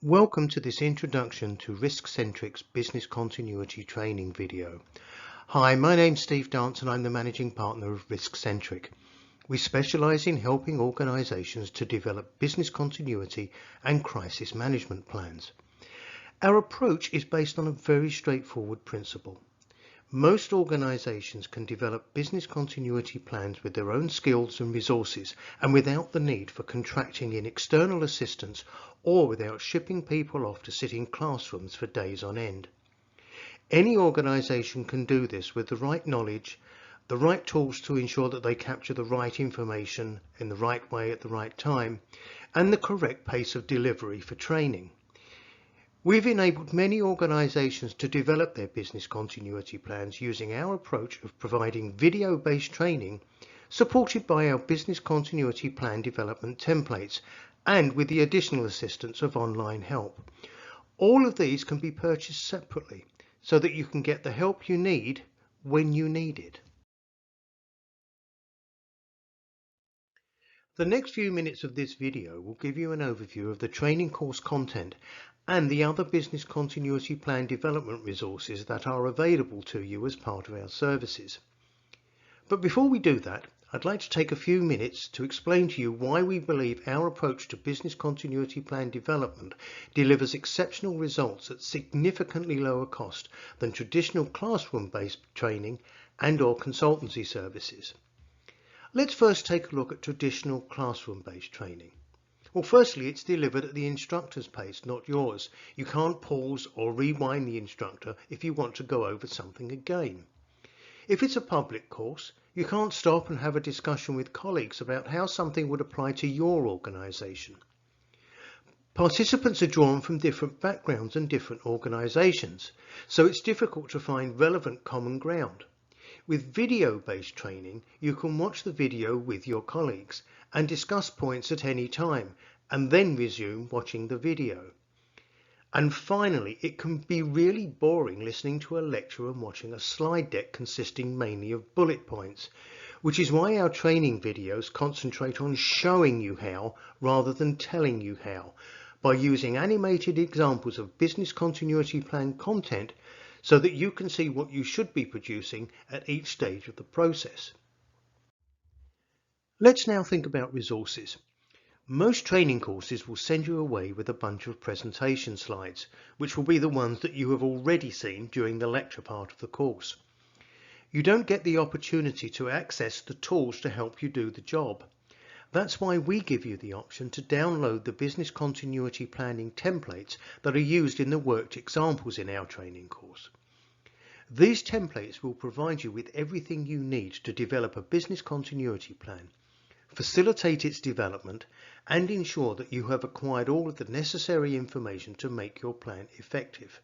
Welcome to this introduction to RiskCentric's business continuity training video. Hi, my name's Steve Dance and I'm the managing partner of RiskCentric. We specialize in helping organizations to develop business continuity and crisis management plans. Our approach is based on a very straightforward principle. Most organizations can develop business continuity plans with their own skills and resources and without the need for contracting in external assistance or without shipping people off to sit in classrooms for days on end. Any organization can do this with the right knowledge, the right tools to ensure that they capture the right information in the right way at the right time, and the correct pace of delivery for training. We've enabled many organizations to develop their business continuity plans using our approach of providing video-based training supported by our business continuity plan development templates and with the additional assistance of online help. All of these can be purchased separately so that you can get the help you need when you need it. The next few minutes of this video will give you an overview of the training course content and the other business continuity plan development resources that are available to you as part of our services. But before we do that, I'd like to take a few minutes to explain to you why we believe our approach to business continuity plan development delivers exceptional results at significantly lower cost than traditional classroom-based training and/or consultancy services. Let's first take a look at traditional classroom-based training. Well, firstly, it's delivered at the instructor's pace, not yours. You can't pause or rewind the instructor if you want to go over something again. If it's a public course, you can't stop and have a discussion with colleagues about how something would apply to your organization. Participants are drawn from different backgrounds and different organizations, so it's difficult to find relevant common ground. With video-based training, you can watch the video with your colleagues and discuss points at any time, and then resume watching the video. And finally, it can be really boring listening to a lecture and watching a slide deck consisting mainly of bullet points, which is why our training videos concentrate on showing you how rather than telling you how, by using animated examples of business continuity plan content so that you can see what you should be producing at each stage of the process. Let's now think about resources. Most training courses will send you away with a bunch of presentation slides, which will be the ones that you have already seen during the lecture part of the course. You don't get the opportunity to access the tools to help you do the job. That's why we give you the option to download the business continuity planning templates that are used in the worked examples in our training course. These templates will provide you with everything you need to develop a business continuity plan, facilitate its development, and ensure that you have acquired all of the necessary information to make your plan effective.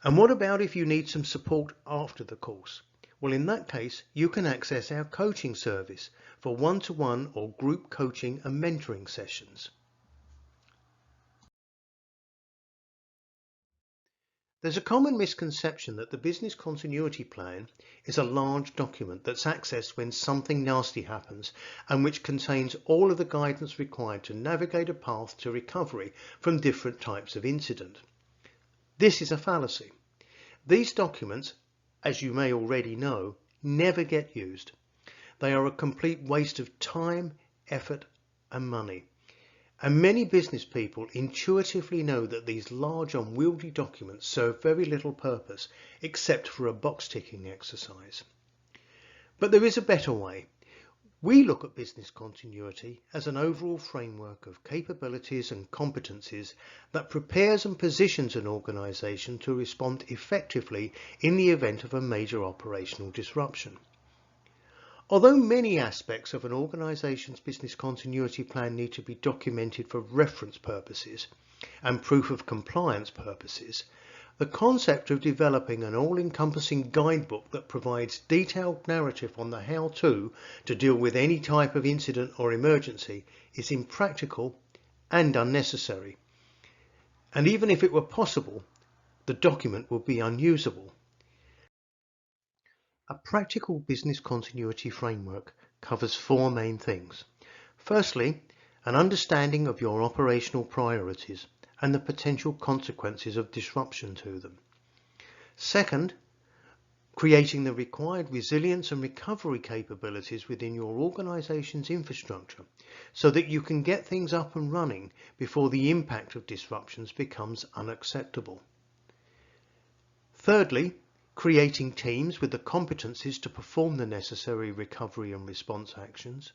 And what about if you need some support after the course? Well, in that case, you can access our coaching service for one-to-one or group coaching and mentoring sessions. There's a common misconception that the business continuity plan is a large document that's accessed when something nasty happens and which contains all of the guidance required to navigate a path to recovery from different types of incident. This is a fallacy. These documents, as you may already know, never get used. They are a complete waste of time, effort, and money. And many business people intuitively know that these large unwieldy documents serve very little purpose except for a box-ticking exercise. But there is a better way. We look at business continuity as an overall framework of capabilities and competencies that prepares and positions an organization to respond effectively in the event of a major operational disruption. Although many aspects of an organization's business continuity plan need to be documented for reference purposes and proof of compliance purposes, the concept of developing an all-encompassing guidebook that provides detailed narrative on the how-to deal with any type of incident or emergency is impractical and unnecessary. And even if it were possible, the document would be unusable. A practical business continuity framework covers four main things. Firstly, an understanding of your operational priorities and the potential consequences of disruption to them. Second, creating the required resilience and recovery capabilities within your organization's infrastructure so that you can get things up and running before the impact of disruptions becomes unacceptable. Thirdly, creating teams with the competencies to perform the necessary recovery and response actions.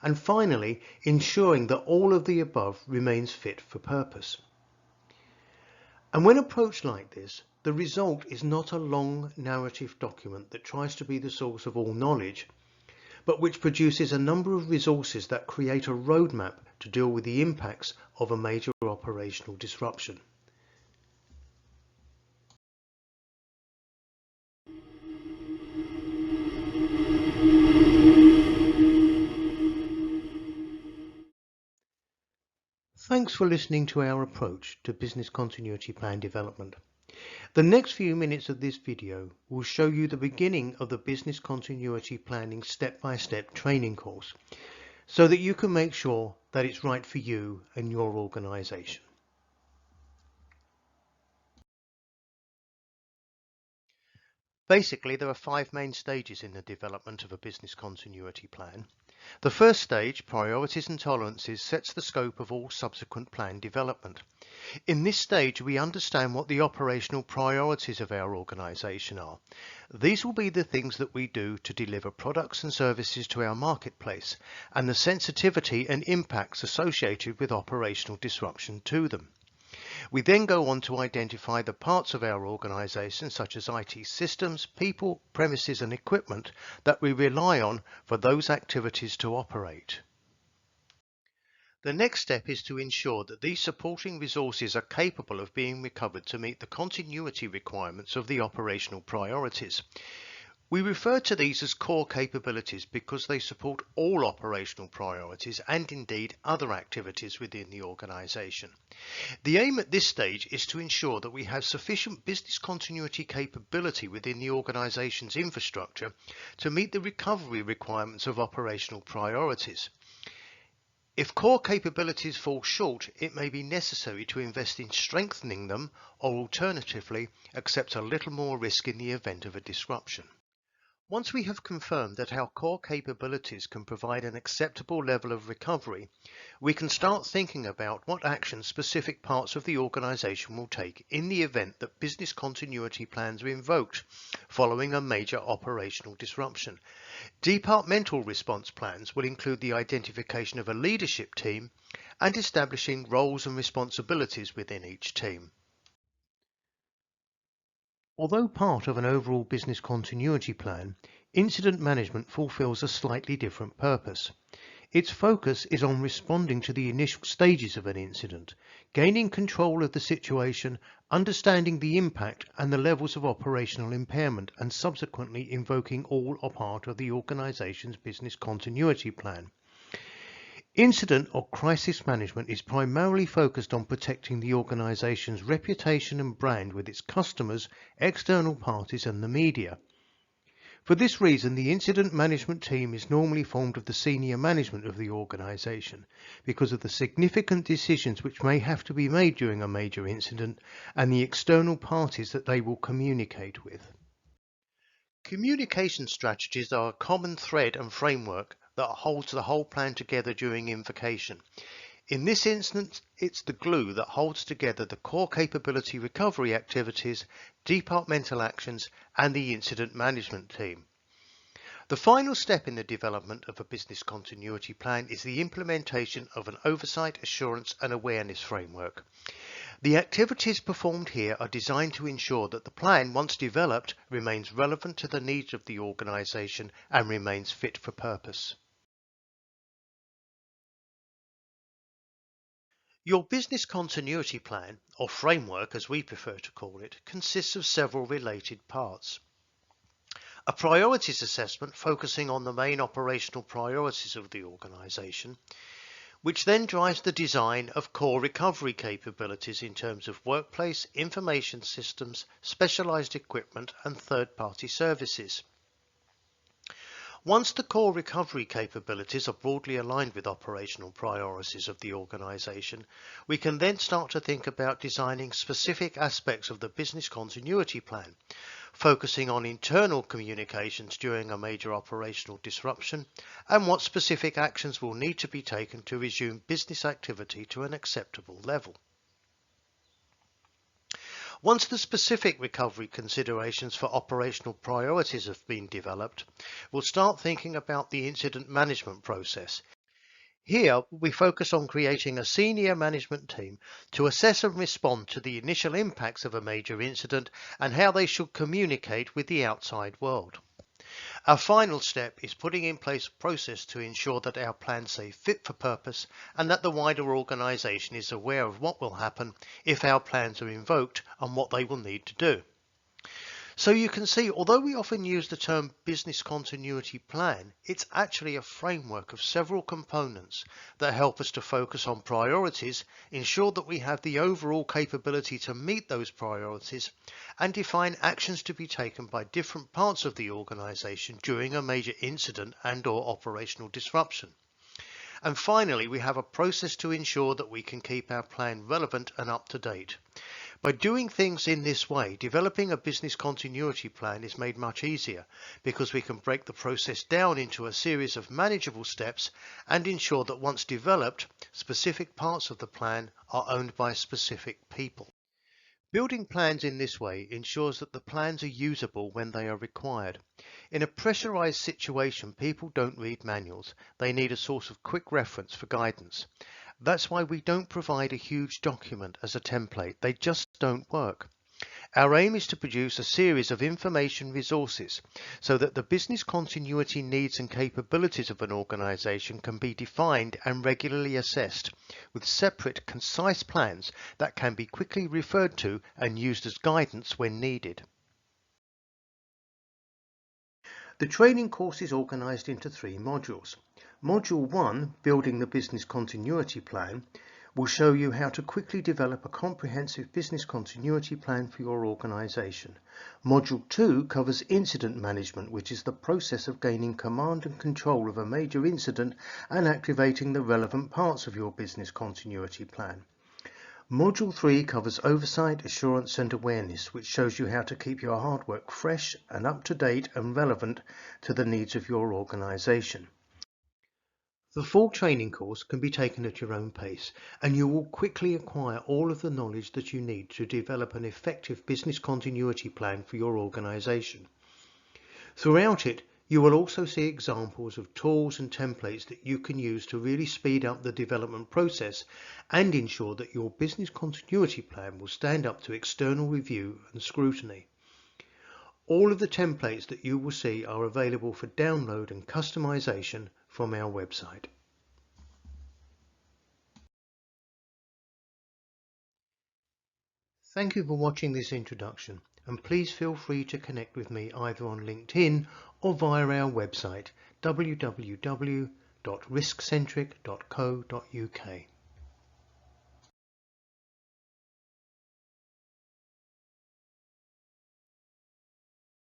And finally, ensuring that all of the above remains fit for purpose. And when approached like this, the result is not a long narrative document that tries to be the source of all knowledge, but which produces a number of resources that create a roadmap to deal with the impacts of a major operational disruption. Thanks for listening to our approach to business continuity plan development. The next few minutes of this video will show you the beginning of the business continuity planning step-by-step training course so that you can make sure that it's right for you and your organization. Basically, there are 5 main stages in the development of a business continuity plan. The first stage, priorities and tolerances, sets the scope of all subsequent plan development. In this stage, we understand what the operational priorities of our organization are. These will be the things that we do to deliver products and services to our marketplace, and the sensitivity and impacts associated with operational disruption to them. We then go on to identify the parts of our organization, such as IT systems, people, premises and equipment, that we rely on for those activities to operate. The next step is to ensure that these supporting resources are capable of being recovered to meet the continuity requirements of the operational priorities. We refer to these as core capabilities because they support all operational priorities and indeed other activities within the organization. The aim at this stage is to ensure that we have sufficient business continuity capability within the organization's infrastructure to meet the recovery requirements of operational priorities. If core capabilities fall short, it may be necessary to invest in strengthening them or alternatively accept a little more risk in the event of a disruption. Once we have confirmed that our core capabilities can provide an acceptable level of recovery, we can start thinking about what actions specific parts of the organization will take in the event that business continuity plans are invoked following a major operational disruption. Departmental response plans will include the identification of a leadership team and establishing roles and responsibilities within each team. Although part of an overall business continuity plan, incident management fulfills a slightly different purpose. Its focus is on responding to the initial stages of an incident, gaining control of the situation, understanding the impact and the levels of operational impairment, and subsequently invoking all or part of the organization's business continuity plan. Incident or crisis management is primarily focused on protecting the organization's reputation and brand with its customers, external parties, and the media. For this reason, the incident management team is normally formed of the senior management of the organization because of the significant decisions which may have to be made during a major incident and the external parties that they will communicate with. Communication strategies are a common thread and framework that holds the whole plan together during invocation. In this instance, it's the glue that holds together the core capability recovery activities, departmental actions, and the incident management team. The final step in the development of a business continuity plan is the implementation of an oversight, assurance, and awareness framework. The activities performed here are designed to ensure that the plan, once developed, remains relevant to the needs of the organization and remains fit for purpose. Your business continuity plan, or framework as we prefer to call it, consists of several related parts. A priorities assessment focusing on the main operational priorities of the organization, which then drives the design of core recovery capabilities in terms of workplace, information systems, specialized equipment, and third-party services. Once the core recovery capabilities are broadly aligned with operational priorities of the organization, we can then start to think about designing specific aspects of the business continuity plan, focusing on internal communications during a major operational disruption and what specific actions will need to be taken to resume business activity to an acceptable level. Once the specific recovery considerations for operational priorities have been developed, we'll start thinking about the incident management process. Here, we focus on creating a senior management team to assess and respond to the initial impacts of a major incident and how they should communicate with the outside world. Our final step is putting in place a process to ensure that our plans stay fit for purpose and that the wider organisation is aware of what will happen if our plans are invoked and what they will need to do. So you can see, although we often use the term business continuity plan, it's actually a framework of several components that help us to focus on priorities, ensure that we have the overall capability to meet those priorities, and define actions to be taken by different parts of the organisation during a major incident and/or operational disruption. And finally, we have a process to ensure that we can keep our plan relevant and up to date. By doing things in this way, developing a business continuity plan is made much easier because we can break the process down into a series of manageable steps and ensure that once developed, specific parts of the plan are owned by specific people. Building plans in this way ensures that the plans are usable when they are required. In a pressurized situation, people don't read manuals. They need a source of quick reference for guidance. That's why we don't provide a huge document as a template. They just don't work. Our aim is to produce a series of information resources so that the business continuity needs and capabilities of an organization can be defined and regularly assessed with separate, concise plans that can be quickly referred to and used as guidance when needed. The training course is organized into 3 modules. Module 1, Building the Business Continuity Plan, will show you how to quickly develop a comprehensive business continuity plan for your organization. Module 2 covers incident management, which is the process of gaining command and control of a major incident and activating the relevant parts of your business continuity plan. Module 3 covers oversight, assurance and awareness, which shows you how to keep your hard work fresh and up to date and relevant to the needs of your organization. The full training course can be taken at your own pace, and you will quickly acquire all of the knowledge that you need to develop an effective business continuity plan for your organization. Throughout it, you will also see examples of tools and templates that you can use to really speed up the development process and ensure that your business continuity plan will stand up to external review and scrutiny. All of the templates that you will see are available for download and customization from our website. Thank you for watching this introduction, and please feel free to connect with me either on LinkedIn or via our website www.riskcentric.co.uk.